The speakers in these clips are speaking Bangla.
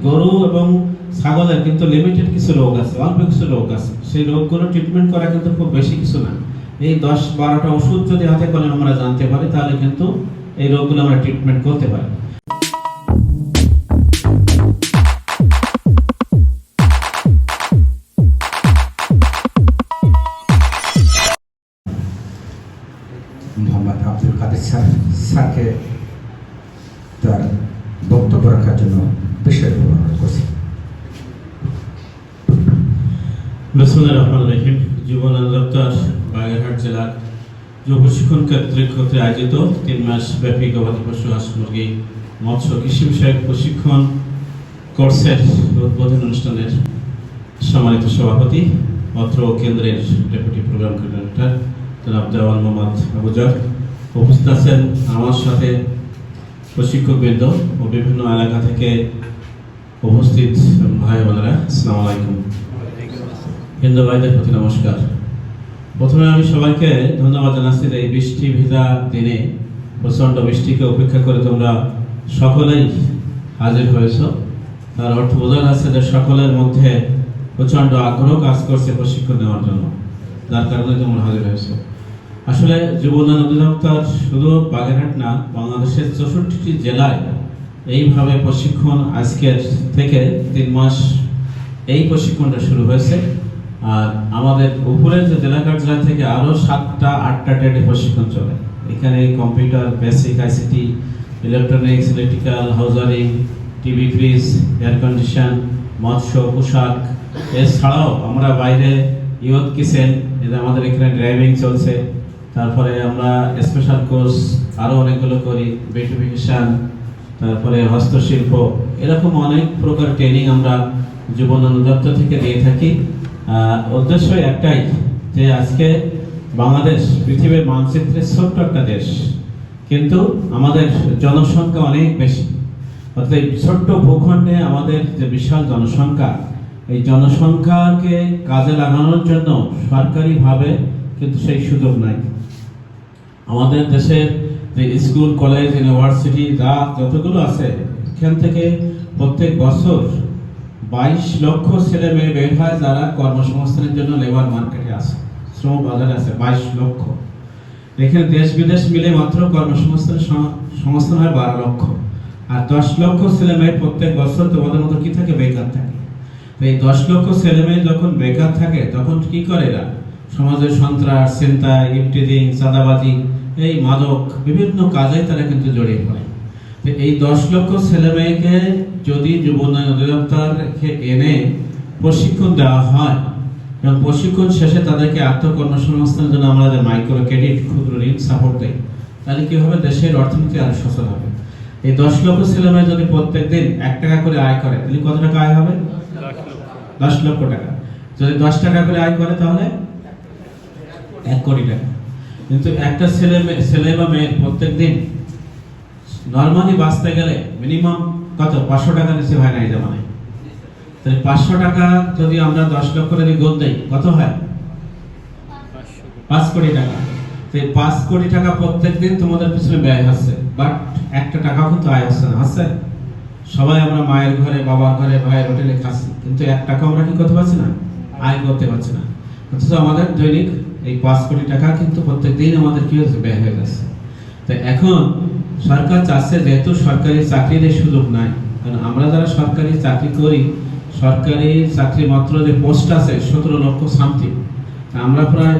গরু এবং ছাগলের কিন্তু লিমিটেড কিছু রোগ আছে, অল্প কিছু রোগ আছে, সেই রোগগুলো ট্রিটমেন্ট করা কিন্তু খুব বেশি কিছু না। এই 10-12টা ওষুধ যদি হাতে করে আমরা জানতে পারি তাহলে কিন্তু এই রোগগুলো আমরা ট্রিটমেন্ট করতে পারি। মোহাম্মদ আব্দুল কাদের স্যারকে তার বক্তব্য রাখার জন্য বিশেষ অনুরোধ করছি। বিসমিল্লাহির রহমানির রহিম। যুব অধিদপ্তর বাগেরহাট জেলার যুব প্রশিক্ষণ কর্তৃক আয়োজিত 3 মাস ব্যাপী গবাদি পশু, হাঁস মুরগি, মৎস্য কৃষি বিষয়ক প্রশিক্ষণ কোর্সের উদ্বোধন অনুষ্ঠানের সম্মানিত সভাপতি, অত্র কেন্দ্রের ডেপুটি প্রোগ্রাম কোঅর্ডিনেটর জনাব দেওয়ান মোহাম্মদ আবুজার, উপস্থিত আছেন আমার সাথে প্রশিক্ষকবৃন্দ ও বিভিন্ন এলাকা থেকে উপস্থিত ভাই বোনেরা, আসসালামু আলাইকুম। হিন্দু ভাইদের প্রতি নমস্কার। প্রথমে আমি সবাইকে ধন্যবাদ জানাচ্ছি যে এই বৃষ্টি ভেজা দিনে, প্রচণ্ড বৃষ্টিকে উপেক্ষা করে তোমরা সকলেই হাজির হয়েছ। তার অর্থ বোঝা যাচ্ছে যে সকলের মধ্যে প্রচণ্ড আগ্রহ কাজ করছে প্রশিক্ষণ নেওয়ার জন্য, যার কারণে তোমরা হাজির হয়েছ। আসলে যুব উন্নয়ন অধিদপ্তর শুধু বাগেরহাট না, বাংলাদেশের 64টি জেলায় এইভাবে প্রশিক্ষণ আজকের থেকে 3 মাস এই প্রশিক্ষণটা শুরু হয়েছে। আর আমাদের উপরের যে জেলা কার্যালয় থেকে আরও 7টা-8টা ট্রেডে প্রশিক্ষণ চলে। এখানে computer, basic ICT, electronics, electrical, হাউজারিং, টিভি, ফ্রিজ, এয়ার কন্ডিশন, মৎস্য, পোশাক, এছাড়াও আমরা বাইরে ইয়ুথ কিচেন, এটা আমাদের এখানে ড্রাইভিং চলছে। তারপরে আমরা স্পেশাল কোর্স আরও অনেকগুলো করি, বিউটিফিকেশন, তারপরে হস্তশিল্প, এরকম অনেক প্রকার ট্রেনিং আমরা যুব উন্নয়ন দপ্তর থেকে দিয়ে থাকি। উদ্দেশ্য একটাই যে আজকে বাংলাদেশ পৃথিবীর মানচিত্রে ছোট্ট একটা দেশ, কিন্তু আমাদের জনসংখ্যা অনেক বেশি। অর্থাৎ এই ছোট্ট ভূখণ্ডে আমাদের যে বিশাল জনসংখ্যা, এই জনসংখ্যাকে কাজে লাগানোর জন্য সরকারিভাবে কিন্তু সেই সুযোগ নাই। আমাদের দেশের যে স্কুল, কলেজ, ইউনিভার্সিটি যতগুলো আছে, এখান থেকে প্রত্যেক বছর 22 লক্ষ ছেলে মেয়ে বের হয় যারা কর্মসংস্থানের জন্য লেবার মার্কেটে আছে, শ্রম বাজারে আছে 22 লক্ষ। এখানে দেশ বিদেশ মিলে মাত্র কর্মসংস্থানের সংস্থান হয় 12 লক্ষ। আর 10 লক্ষ ছেলে মেয়ে প্রত্যেক বছর তোমাদের মতো কি থাকে, বেকার থাকে। এই 10 লক্ষ ছেলে মেয়ে যখন বেকার থাকে তখন কি করে এরা? সমাজের সন্ত্রাস, ছিনতাই, ইফটিজিং, চাঁদাবাজি, এই মাদক, বিভিন্ন কাজে তারা কিন্তু জড়িয়ে পড়ে। এই 10 লক্ষ ছেলে মেয়েকে যদি যুব উন্নয়ন অধিদপ্তরকে এনে প্রশিক্ষণ দেওয়া হয় এবং প্রশিক্ষণ শেষে তাদেরকে আত্মকর্মসংস্থানের জন্য আমরা যে মাইক্রো ক্রেডিট, ক্ষুদ্র ঋণ সাপোর্ট দেই, তাহলে কি হবে? দেশের অর্থনীতি আরো সচল হবে। এই 10 লক্ষ ছেলে মেয়ে যদি প্রত্যেক দিন 1 টাকা করে আয় করে, তাহলে কত টাকা আয় হবে? 10 লক্ষ টাকা। যদি 10 টাকা করে আয় করে তাহলে 1 কোটি টাকা। কিন্তু একটা ছেলে বা মেয়ে প্রত্যেক দিন নরমালি বাঁচতে গেলে মিনিমাম কত? 500 টাকা নিচে হয় না এই জামানায়। তাহলে 500 টাকা যদি আমরা 10 লক্ষ করে গোল দেই, কত হয়? 5 কোটি টাকা। তো 5 কোটি টাকা প্রত্যেক দিন তোমাদের পিছনে ব্যয় হচ্ছে, বাট 1 টাকাও কিন্তু আয় হচ্ছে না। হচ্ছে? সবাই আমরা মায়ের ঘরে, বাবার ঘরে, ভাইয়ের হোটেলে খাচ্ছি, কিন্তু 1 টাকা আমরা কি করতে পারছি না? আয় করতে পারছি না। অথচ আমাদের দৈনিক এই 5 কোটি টাকা কিন্তু প্রত্যেক দিন আমাদের কি হচ্ছে? ব্যয় হয়ে যাচ্ছে। তো এখন সরকার চাচ্ছে, যেহেতু সরকারি চাকরির সুযোগ নাই, কারণ আমরা যারা সরকারি চাকরি করি, সরকারি চাকরি মাত্র যে পোস্ট আছে 17 লক্ষ সামথিং, আমরা প্রায়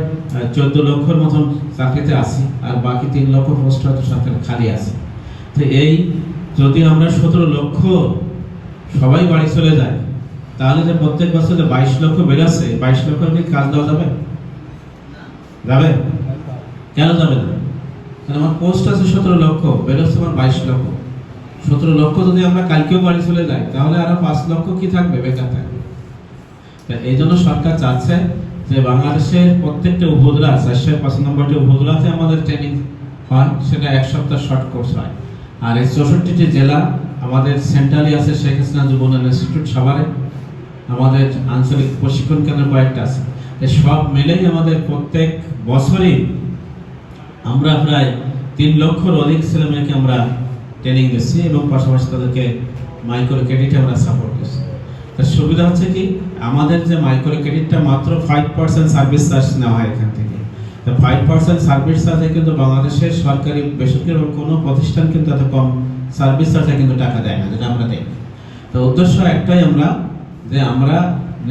14 লক্ষর মতন চাকরিতে আছি, আর বাকি 3 লক্ষ পোস্ট হয়তো সরকারি খালি আছে। তো এই যদি আমরা 17 লক্ষ সবাই বাড়ি চলে যায়, তাহলে যে প্রত্যেক বছর যে 22 লক্ষ বেড়েছে, 22 লক্ষের কি কাজ দেওয়া যাবে? যাবে? কেন যাবে না? কারণ আমার পোস্ট আছে 17 লক্ষ, বেরোচ্ছে আমার 22 লক্ষ। 17 লক্ষ যদি আমরা কালকেও বাড়ি চলে যাই, তাহলে আরো 5 লক্ষ কি থাকবে? বেকার থাকবে। এই জন্য সরকার চাচ্ছে যে বাংলাদেশের প্রত্যেকটা উপজেলা, 495টি উপজেলাতে আমাদের ট্রেনিং হয়, সেটা 1 সপ্তাহ শর্ট কোর্স হয়। আর এই 64টি জেলা আমাদের সেন্ট্রালি আছে, শেখ হাসিনা যুব উন্নয়ন ইনস্টিটিউট সাভারে, আমাদের আঞ্চলিক প্রশিক্ষণ কেন্দ্র কয়েকটা আছে। সব মিলেই আমাদের প্রত্যেক বছরই আমরা প্রায় 3 লক্ষর অধিক ছেলে মেয়েকে আমরা ট্রেনিং দিচ্ছি এবং পাশাপাশি তাদেরকে মাইক্রো ক্রেডিটে আমরা সাপোর্ট দিচ্ছি। তার সুবিধা হচ্ছে কি, আমাদের যে মাইক্রো ক্রেডিটটা মাত্র 5% সার্ভিস চার্জ নেওয়া হয় এখান থেকে। তো 5% সার্ভিস চার্জে কিন্তু বাংলাদেশের সরকারি বেসরকারি কোনো প্রতিষ্ঠান কিন্তু এত কম সার্ভিস চার্জে কিন্তু টাকা দেয় না, যেটা আমরা দেই। তো উদ্দেশ্য একটাই, আমরা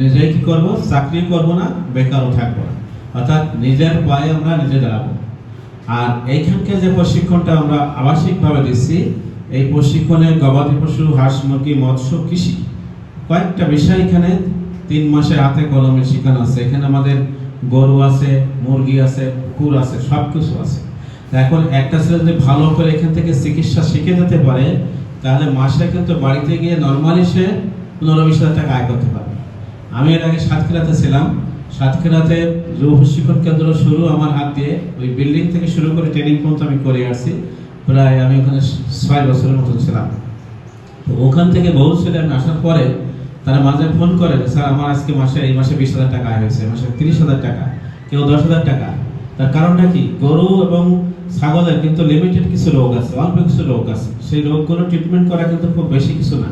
নিজেই কি করব, চাকরি করব না, বেকারও থাকবো না, অর্থাৎ নিজের পায়ে আমরা নিজে দাঁড়াবো। আর এইখানকার যে প্রশিক্ষণটা আমরা আবাসিকভাবে দিচ্ছি, এই প্রশিক্ষণে গবাদি পশু, হাঁস মুরগি, মৎস্য, কৃষি কয়েকটা বিষয় এখানে 3 মাসে হাতে কলমে শেখানো আছে। এখানে আমাদের গরু আছে, মুরগি আছে, কুকুর আছে, সব কিছু আছে। এখন একটা ছেলে যদি ভালো করে এখান থেকে চিকিৎসা শিখে যেতে পারে, তাহলে মাসে কিন্তু বাড়িতে গিয়ে নর্মালি সে 15-20 হাজার টাকা আয় করতে পারবে। আমি এর আগে সাতক্ষীরাতে ছিলাম। সাতক্ষীরাতে যুব প্রশিক্ষণ কেন্দ্র শুরু আমার হাত দিয়ে, ওই বিল্ডিং থেকে শুরু করে ট্রেনিং পর্যন্ত আমি করে আসছি। প্রায় আমি ওখানে 6 বছরের মতো ছিলাম। তো ওখান থেকে বহু ছেলে আমি আসার পরে তারা মাঝে ফোন করে, স্যার আমার আজকে এই মাসে 20,000 টাকা আয় হয়েছে, মাসে 30,000 টাকা, কেউ 10,000 টাকা। তার কারণটা কি, গরু এবং ছাগলের কিন্তু লিমিটেড কিছু রোগ আছে, অল্প কিছু রোগ আছে। সেই রোগগুলো ট্রিটমেন্ট করা কিন্তু খুব বেশি কিছু না।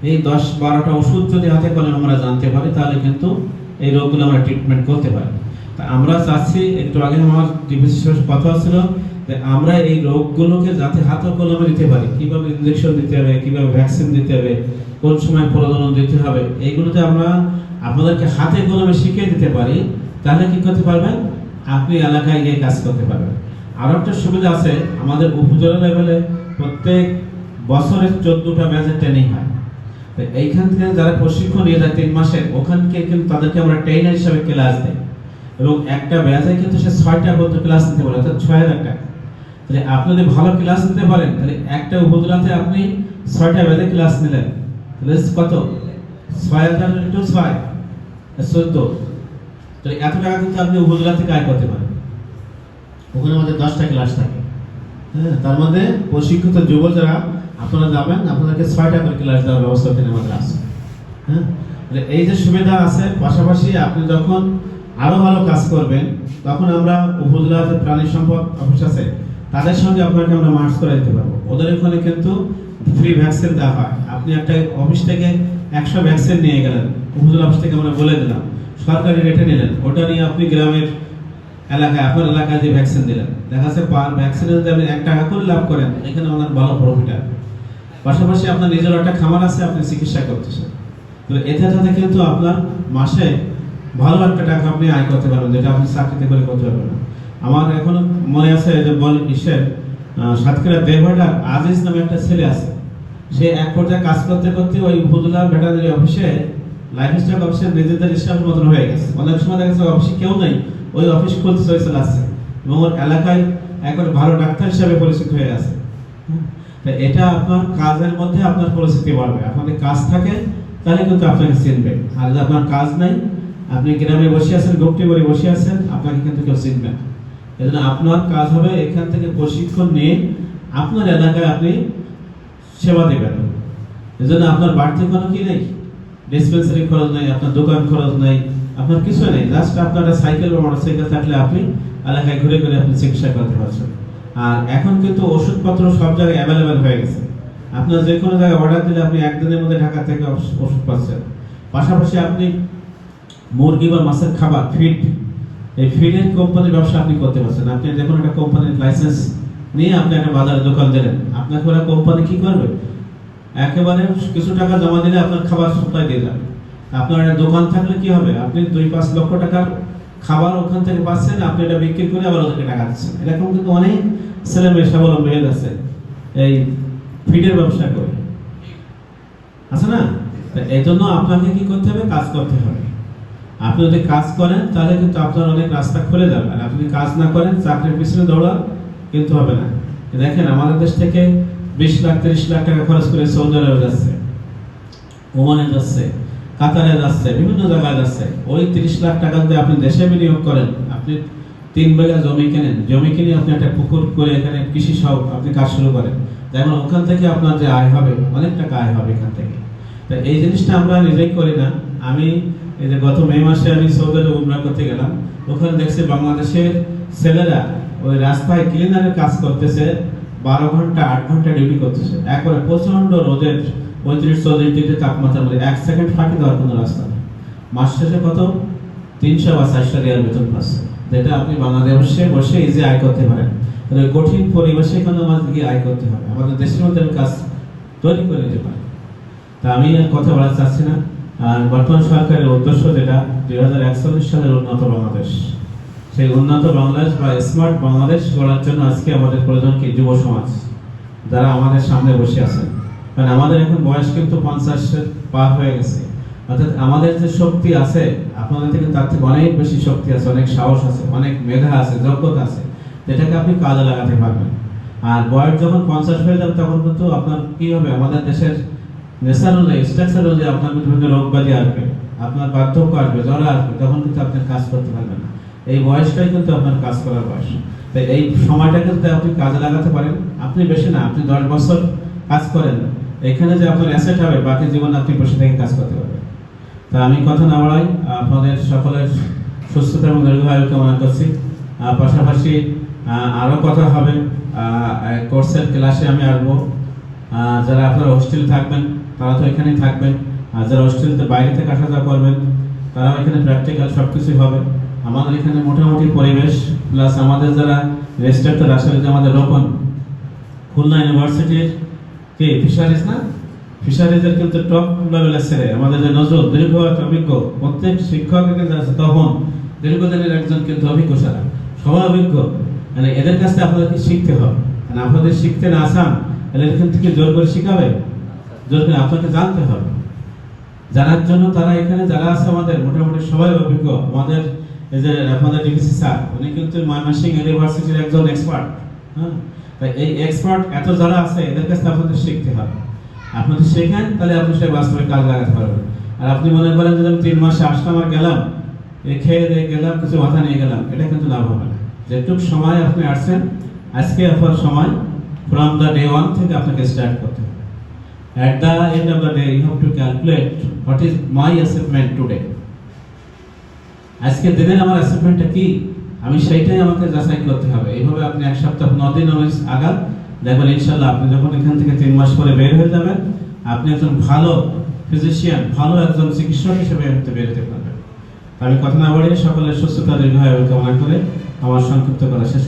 এই 10-12টা ওষুধ যদি হাতে কলমে আমরা জানতে পারি, তাহলে কিন্তু এই রোগগুলো আমরা ট্রিটমেন্ট করতে পারি। তা আমরা চাচ্ছি, একটু আগে আমার ডিপিসি সাহেবের কথা ছিল যে আমরা এই রোগগুলোকে যাতে হাতে কলমে দিতে পারি, কিভাবে ইনজেকশন দিতে হবে, কিভাবে ভ্যাকসিন দিতে হবে, কোন সময় প্রজনন দিতে হবে, এইগুলোতে আমরা আপনাদেরকে হাতে কলমে শিখিয়ে দিতে পারি, তাহলে কি করতে পারবেন, আপনি এলাকায় গিয়ে কাজ করতে পারবেন। আরো একটা সুবিধা আছে, আমাদের উপজেলা লেভেলে প্রত্যেক বছরে 14টা ব্যাচের ট্রেনিং হয়। তো এইখান থেকে যারা প্রশিক্ষণ নিয়ে যায় 3 মাসের, ওখানকে কিন্তু তাদেরকে আমরা ট্রেনার হিসাবে ক্লাস দেই, এবং একটা ব্যাচে কিন্তু সে 6টা পর্যন্ত ক্লাস নিতে পারে, অর্থাৎ 6,000 টাকা। তাহলে আপনি যদি ভালো ক্লাস নিতে পারেন, তাহলে একটা উপজেলাতে আপনি 6টা ব্যাচে ক্লাস নিলেন, তাহলে কত, 6,000 × 6 14। তাহলে এত টাকা কিন্তু আপনি উপজেলা থেকে আয় করতে পারেন। ওখানে আমাদের 10টা ক্লাস থাকে, হ্যাঁ, তার মধ্যে প্রশিক্ষিত যুব যারা আপনারা যাবেন, আপনাদেরকে 6টা করে ক্লাস দেওয়ার ব্যবস্থা এখানে আমাদের আছে। হ্যাঁ, এই যে সুবিধা আছে, পাশাপাশি আপনি যখন আরো ভালো কাজ করবেন, তখন আমরা উপজেলাতে প্রাণী সম্পদ অফিস আছে, তাদের সঙ্গে আপনাকে আমরা মার্চ করে দিতে পারবো। ওদের ওখানে কিন্তু ফ্রি ভ্যাকসিন দেওয়া হয়। আপনি একটা অফিস থেকে 100 ভ্যাকসিন নিয়ে গেলেন, উপজেলা অফিস থেকে আমরা বলে দিলাম, সরকারি রেটে নিলেন, ওটা নিয়ে আপনি গ্রামের এলাকায়, আপনার এলাকায় যে ভ্যাকসিন দিলেন, দেখা যাচ্ছে পার ভ্যাকসিনে যদি আপনি 1 টাকা করে লাভ করেন, এখানে আমাদের ভালো প্রফিট আছে। পাশাপাশি আপনার নিজের একটা খামার আছে, আপনি চিকিৎসা করতেছেন, তো এতে কিন্তু আপনার মাসে ভালো একটা টাকা আপনি আয় করতে পারবেন, যেটা আপনি চাকরিতে করে করতে পারবেন না। আমার এখনো মনে আছে যে সাতক্ষীরা দেবহাটার আজিজ নামে একটা ছেলে আছে, সে এক পর্যায়ে কাজ করতে করতে ওই উপজেলা ভেটারিনারি অফিসে, লাইফ স্টক অফিসে নিজেদের স্টাফের মতন হয়ে গেছে। অনেক সময় দেখা যাচ্ছে অফিসে কেউ নাই, ওই অফিস খুলতে চলে আসছে, এবং ওর এলাকায় একবার ভালো ডাক্তার হিসাবে পরিচিত হয়ে গেছে। এটা আপনার কাজের মধ্যে আপনার পরিস্থিতি বাড়বে। আপনাদের কাজ থাকে তাহলে কিন্তু আপনাকে চিনবে, আর যদি আপনার কাজ নাই, আপনি গ্রামে বসে আছেন, গোপটি করে বসে আছেন, আপনাকে কিন্তু কেউ চিনবে না। এজন্য আপনার কাজ হবে এখান থেকে প্রশিক্ষণ নিয়ে আপনার এলাকায় আপনি সেবা দেবেন। এজন্য আপনার বাড়তি কোনো কি নেই, ডিসপেন্সারি খরচ নেই, আপনার দোকান খরচ নেই, আপনার কিছু নেই, জাস্ট আপনার সাইকেল বা মোটরসাইকেল থাকলে আপনি এলাকায় ঘুরে ঘুরে আপনি চিকিৎসা করতে পারছেন। আর এখন কিন্তু ওষুধপত্র সব জায়গায় অ্যাভেলেবেল হয়ে গেছে। আপনার যে কোনো জায়গায় অর্ডার দিলে আপনি একদিনের মধ্যে ঢাকা থেকে ওষুধ পাচ্ছেন। পাশাপাশি আপনি মুরগি বা মাছের খাবার, ফিড, এই ফিডের কোম্পানির ব্যবসা আপনি করতে পারছেন। আপনি যে কোনো একটা কোম্পানির লাইসেন্স নিয়ে আপনি একটা বাজারে দোকান দিলেন, আপনাকে ওরা কোম্পানি কি করবে, একেবারে কিছু টাকা জমা দিলে আপনার খাবার সাপ্লাই দিয়ে যাবে। আপনার একটা দোকান থাকলে কি হবে, আপনি 2-5 লক্ষ টাকার খাবার ওখান থেকে পাচ্ছেন, আপনি এটা বিক্রি করে আবার ওদেরকে টাকা দিচ্ছেন। এরকম কিন্তু অনেক ছেলে মেয়ে স্বাবলম্বী হয়ে যাচ্ছে এই ফিডের ব্যবসা করে, আছে না? এই জন্য আপনাকে কি করতে হবে, কাজ করতে হবে। আপনি যদি কাজ করেন তাহলে কিন্তু আপনার অনেক রাস্তা খুলে যাবে। আর আপনি কাজ না করেন, চাকরির পিছনে দৌড়ান, কিন্তু হবে না। দেখেন আমাদের দেশ থেকে 20 লাখ 30 লাখ টাকা খরচ করে সৌদি আরবে যাচ্ছে, ওমানে যাচ্ছে, কাতারে যাচ্ছে, বিভিন্ন জায়গায় যাচ্ছে। ওই 30 লাখ টাকা যদি আপনি দেশে বিনিয়োগ করেন, আপনি 3 বিঘা জমি কেনেন, জমি কিনে আপনি একটা পুকুর করে এখানে কৃষি সব আপনি কাজ শুরু করেন, যেমন ওখান থেকে আপনার যে আয় হবে, অনেক টাকা আয় হবে এখান থেকে। তো এই জিনিসটা আমরা নিজেই করি না। আমি এই যে গত মে মাসে আমি সৌদি আরবে উমরা করতে গেলাম, ওখানে দেখছি বাংলাদেশের ছেলেরা ওই রাস্তায় ক্লিনারের কাজ করতেছে, 12 ঘন্টা 8 ঘন্টা ডিউটি করতেছে, একবারে প্রচন্ড রোদের 35-40 ডিগ্রি তাপমাত্রার মধ্যে 1 সেকেন্ড ফাঁকি দেওয়ার কোনো রাস্তা নেই। মাস শেষে কত 300 বা 400 রিয়াল বেতন পাচ্ছে, যেটা আপনি বাংলাদেশে বসে ইজি আয় করতে পারেন। তবে কঠিন পরিবেশে এখানে আমাদেরকে আয় করতে হবে, আমাদের দেশের মধ্যে আমি কাজ তৈরি করে নিতে পারি। তা আমি আর কথা বলা চাচ্ছি না। আর বর্তমান সরকারের উদ্দেশ্য যেটা 2041 সালের উন্নত বাংলাদেশ, সেই উন্নত বাংলাদেশ বা স্মার্ট বাংলাদেশ গড়ার জন্য আজকে আমাদের প্রয়োজন কি যুব সমাজ, যারা আমাদের সামনে বসে আছেন। কারণ আমাদের এখন বয়স কিন্তু 50 পার হয়ে গেছে, অর্থাৎ আমাদের যে শক্তি আছে আপনাদের থেকে তার থেকে অনেক বেশি শক্তি আছে, অনেক সাহস আছে, অনেক মেধা আছে, যোগ্যতা আছে, যেটাকে আপনি কাজে লাগাতে পারবেন। আর বয়স যখন 50 হয়ে যাবে তখন কিন্তু আপনার কি হবে, আমাদের দেশের নেচার অনুযায়ী স্ট্রাকচার অনুযায়ী আপনার বিভিন্ন রোগ ব্যাধি আসবে, আপনার বার্ধক্য আসবে, জ্বর আসবে, তখন কিন্তু আপনি কাজ করতে পারবেন না। এই বয়সটাই কিন্তু আপনার কাজ করার বয়স। তাই এই সময়টাকে যদি আপনি কাজে লাগাতে পারেন, আপনি বেশি না, আপনি 10 বছর কাজ করেন, এখানে যে আপনার অ্যাসেট হবে, বাকি জীবন আপনি বসে থেকে কাজ করতে পারবেন। তা আমি কথা না বাড়াই, আপনাদের সকলের সুস্থতা এবং দীর্ঘায়ু কামনা করছি। পাশাপাশি আরও কথা হবে, কোর্সের ক্লাসে আমি আসবো। যারা আপনারা হোস্টেলে থাকবেন তারা তো এখানেই থাকবেন, আর যারা হোস্টেলতে বাইরে থেকে আসা যাওয়া করবেন তারাও এখানে প্র্যাকটিক্যাল সব কিছুই হবে। আমাদের এখানে মোটামুটি পরিবেশ প্লাস আমাদের যারা রেজিস্ট্রার আসলে যে আমাদের রোপণ খুলনা ইউনিভার্সিটির কি ফিশারিজ না, ফিশারিজের কিন্তু টপ লেভেলের ছেলে আমাদের যে নজর দীর্ঘ অভিজ্ঞ প্রত্যেক শিক্ষক এখানে আছে, তখন দীর্ঘদিনের একজন কিন্তু অভিজ্ঞ সারা সবাই অভিজ্ঞ। মানে এদের কাছ থেকে আপনাদেরকে শিখতে হবে, মানে আপনাদের শিখতে না আসান তাহলে এখান থেকে জোর করে শিখাবে, জোর করে আপনাকে জানতে হবে। জানার জন্য তারা এখানে যারা আছে আমাদের মোটামুটি সবাই অভিজ্ঞ। আমাদের এই যে আপনাদের ডিপিসি স্যার, উনি কিন্তু ময়মনসিংহ ইউনিভার্সিটির একজন এক্সপার্ট। হ্যাঁ, তাই এই এক্সপার্ট এত যারা আছে এদের কাছে আপনাদের শিখতে হবে। আপনি যদি শেখেন তাহলে আপনি সে বাস্তবে কাজ লাগাতে পারবেন। আর আপনি মনে করেন যে আমি 3 মাসে আসলাম আর গেলাম, খেয়ে দিয়ে গেলাম, কিছু মাথা নিয়ে গেলাম, এটা কিন্তু লাভ হবে না। যেটুকু সময় আপনি আসছেন, আজকে আপনার সময় ফ্রম দ্য ডে 1 থেকে আপনাকে স্টার্ট করতে হবে। At the end of the day, you have to calculate what is my achievement today. আজকে দিনের আমার অ্যাচিভমেন্টটা কি, আমি সেইটাই আমাকে যাচাই করতে হবে। এইভাবে আপনি 1 সপ্তাহ 9 দিন আগান, দেখবেন ইনশাআল্লাহ আপনি যখন এখান থেকে 3 মাস পরে বের হয়ে যাবেন, আপনি একজন ভালো ফিজিশিয়ান, ভালো একজন চিকিৎসক হিসেবে বের হতে পারবেন। আমি কথা না বাড়িয়ে সকলের সুস্থতা দীর্ঘায়ু কামনা করে আমার সংক্ষিপ্ত কথা শেষ